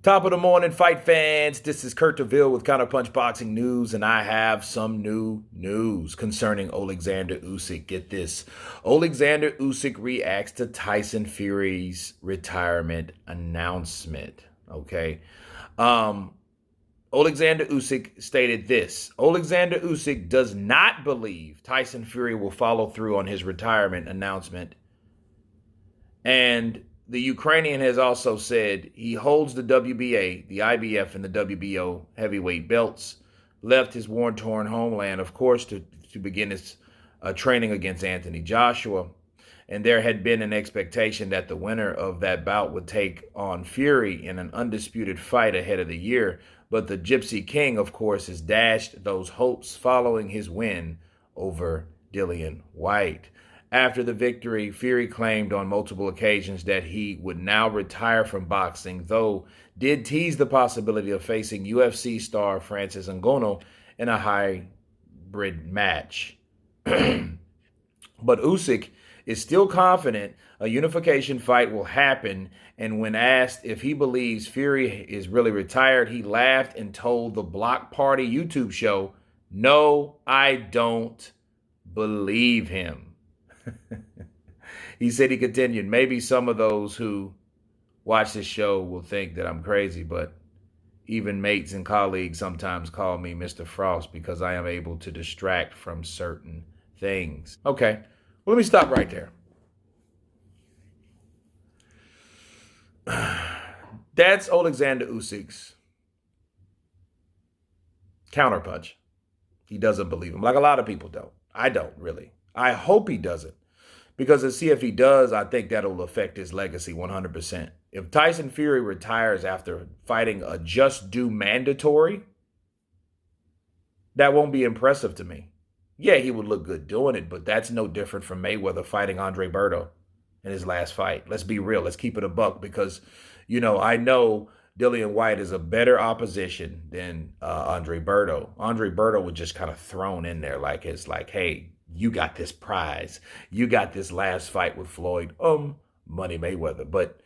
Top of the morning, fight fans. This is Kurt DeVille with Counterpunch Boxing News, and I have some new news concerning Oleksandr Usyk. Get this. Oleksandr Usyk reacts to Tyson Fury's retirement announcement. Okay. Oleksandr Usyk stated this. Oleksandr Usyk does not believe Tyson Fury will follow through on his retirement announcement. And the Ukrainian has also said he holds the WBA, the IBF, and the WBO heavyweight belts, left his war-torn homeland, of course, to begin his training against Anthony Joshua. And there had been an expectation that the winner of that bout would take on Fury in an undisputed fight ahead of the year. But the Gypsy King, of course, has dashed those hopes following his win over Dillian Whyte. After the victory, Fury claimed on multiple occasions that he would now retire from boxing, though did tease the possibility of facing UFC star Francis Ngannou in a hybrid match. But Usyk is still confident a unification fight will happen, and when asked if he believes Fury is really retired, he laughed and told the Block Party YouTube show, "No, I don't believe him." He said, he continued, maybe some of those who watch this show will think that I'm crazy, but even mates and colleagues sometimes call me Mr. Frost because I am able to distract from certain things. Okay, well, let me stop right there. That's Oleksandr Usyk's counterpunch. He doesn't believe him, like a lot of people don't. I don't really. I hope he doesn't, because to see if he does, I think that'll affect his legacy 100%. If Tyson Fury retires after fighting a just due mandatory, that won't be impressive to me. Yeah, he would look good doing it, but that's no different from Mayweather fighting Andre Berto in his last fight. Let's be real. Let's keep it a buck, because, you know, I know Dillian Whyte is a better opposition than Andre Berto. Andre Berto was just kind of thrown in there like it's like, hey, you got this prize. You got this last fight with Floyd, Money Mayweather. But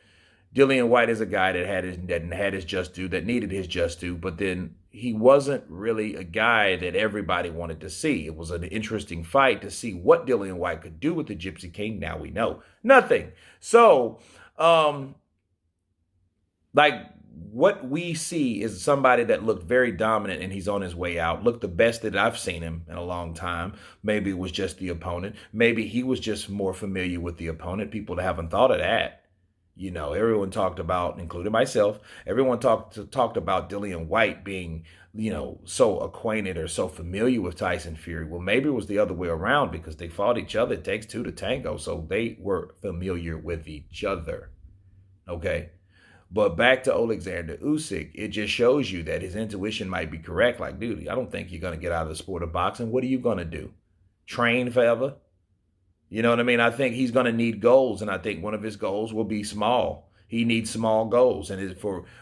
Dillian Whyte is a guy that had his just due, that needed his just due, but then he wasn't really a guy that everybody wanted to see. It was an interesting fight to see what Dillian Whyte could do with the Gypsy King. Now we know nothing. So, what we see is somebody that looked very dominant, and he's on his way out. Looked the best that I've seen him in a long time. Maybe it was just the opponent. Maybe he was just more familiar with the opponent. People haven't thought of that. You know, everyone talked about, including myself, everyone talked about Dillian Whyte being, you know, so acquainted or so familiar with Tyson Fury. Well, maybe it was the other way around, because they fought each other. It takes two to tango. So they were familiar with each other. Okay. But back to Oleksandr Usyk, it just shows you that his intuition might be correct. Like, dude, I don't think you're going to get out of the sport of boxing. What are you going to do? Train forever? You know what I mean? I think he's going to need goals, and I think one of his goals will be small. He needs small goals, and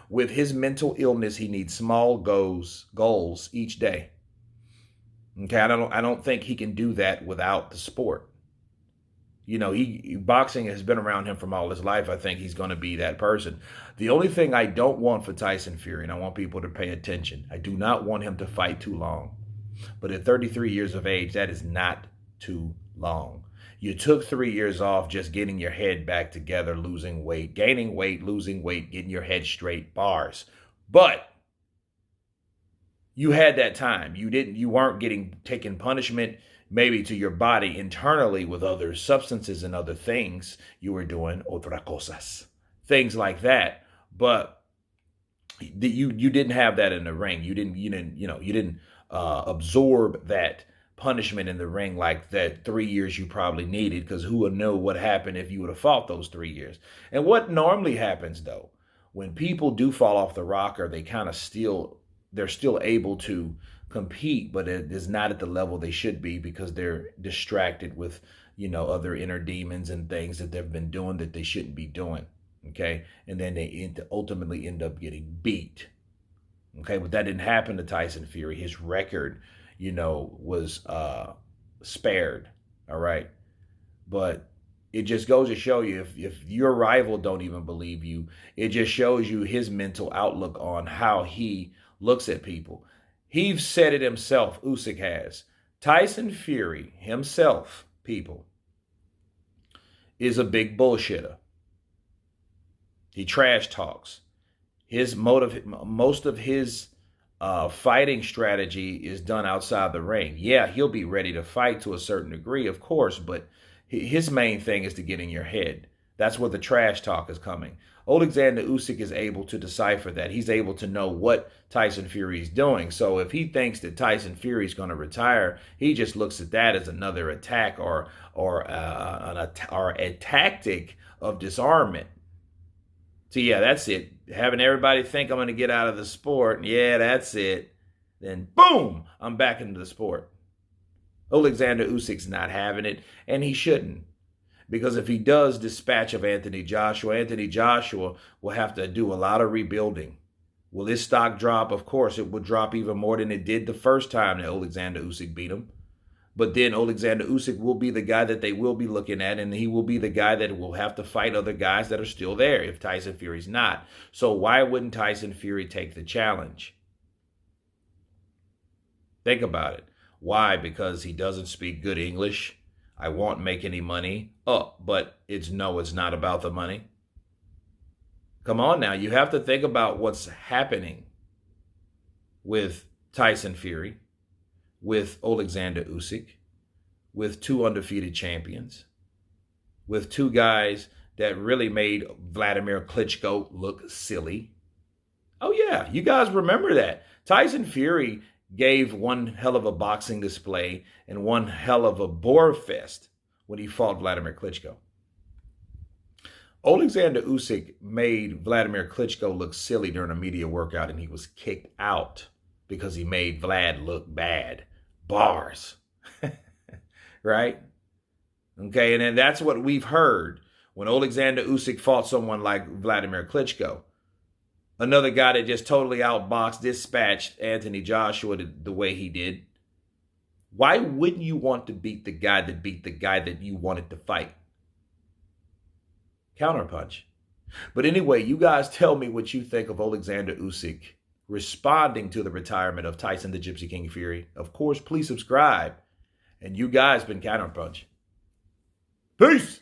with his mental illness, he needs small goals each day. Okay, I don't think he can do that without the sport. You know, boxing has been around him from all his life. I think he's going to be that person. The only thing I don't want for Tyson Fury, and I want people to pay attention, I do not want him to fight too long. But at 33 years of age, that is not too long. You took 3 years off just getting your head back together, losing weight, gaining weight, losing weight, getting your head straight, bars. But you had that time. You weren't taking punishment maybe to your body internally with other substances and other things you were doing, otra cosas, things like that. But you didn't have that in the ring. You didn't absorb that punishment in the ring like that 3 years you probably needed, because who would know what happened if you would have fought those 3 years. And what normally happens, though, when people do fall off the rocker, they're still able to compete, but it is not at the level they should be, because they're distracted with, you know, other inner demons and things that they've been doing that they shouldn't be doing. Okay. And then they ultimately end up getting beat. Okay. But that didn't happen to Tyson Fury. His record, you know, was spared. All right. But It just goes to show you, if your rival don't even believe you, it just shows you his mental outlook on how he looks at people. He's said it himself, Usyk has. Tyson Fury himself, people, is a big bullshitter. He trash talks. Most of his fighting strategy is done outside the ring. Yeah, he'll be ready to fight to a certain degree, of course, but his main thing is to get in your head. That's where the trash talk is coming. Oleksandr Usyk is able to decipher that. He's able to know what Tyson Fury is doing. So if he thinks that Tyson Fury is going to retire, he just looks at that as another attack or a tactic of disarmament. So yeah, that's it. Having everybody think I'm going to get out of the sport. Yeah, that's it. Then boom, I'm back into the sport. Oleksandr Usyk's not having it, and he shouldn't. Because if he does dispatch of Anthony Joshua will have to do a lot of rebuilding. Will his stock drop? Of course, it will drop even more than it did the first time that Oleksandr Usyk beat him. But then Oleksandr Usyk will be the guy that they will be looking at, and he will be the guy that will have to fight other guys that are still there if Tyson Fury's not. So why wouldn't Tyson Fury take the challenge? Think about it. Why? Because he doesn't speak good English. I won't make any money. Oh, but it's not about the money. Come on now. You have to think about what's happening with Tyson Fury, with Oleksandr Usyk, with two undefeated champions, with two guys that really made Vladimir Klitschko look silly. Oh yeah, you guys remember that. Tyson Fury gave one hell of a boxing display and one hell of a bore fest when he fought Vladimir Klitschko. Oleksandr Usyk made Vladimir Klitschko look silly during a media workout, and he was kicked out because he made Vlad look bad. Bars. Right? Okay, and then that's what we've heard when Oleksandr Usyk fought someone like Vladimir Klitschko. Another guy that just totally outboxed, dispatched Anthony Joshua the way he did. Why wouldn't you want to beat the guy that you wanted to fight? Counterpunch. But anyway, you guys tell me what you think of Oleksandr Usyk responding to the retirement of Tyson the Gypsy King Fury. Of course, please subscribe. And you guys been Counterpunch. Peace!